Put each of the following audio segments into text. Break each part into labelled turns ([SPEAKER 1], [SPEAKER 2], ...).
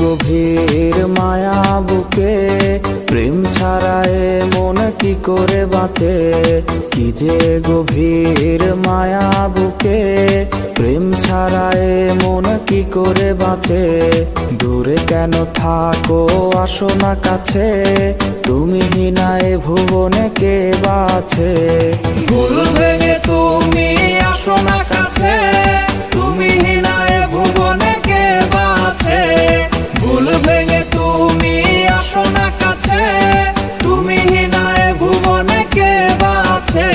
[SPEAKER 1] গভীর মায়া বুকে, প্রেম ছাড়ায় মন কি করে বাঁচে। কি যে গভীর মায়া বুকে, প্রেম ছাড়ায় মন কি করে বাঁচে। দূরে কেন থাকো আসো না কাছে, তুমি হিনায় ভুবনে কে বাছে।
[SPEAKER 2] ভুল ভেঙে তুমি আসো না কাছে, তুমি হিনায় ভুবনে কে বাছে। ভুল ভেঙে তুমি আসো না কাছে, তুমি হিনায় ভুবনে কে বাছে।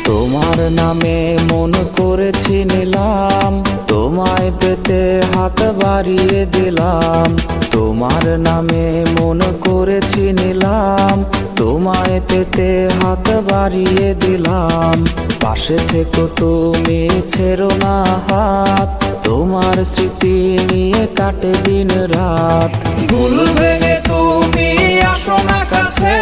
[SPEAKER 1] তোমার নামে মন করেছি নিলাম, তোমায় পেতে হাত বাড়িয়ে দিলাম। তোমার নামে মন করেছি নিলাম, তোমায় পেতে হাত বাড়িয়ে দিলাম। পাশে থেকো তুমি ছেড়ো না হাত, তোমার স্মৃতি নিয়ে কাটে দিন রাত।
[SPEAKER 2] ভুল ভেঙে তুমি আসো না কাছে,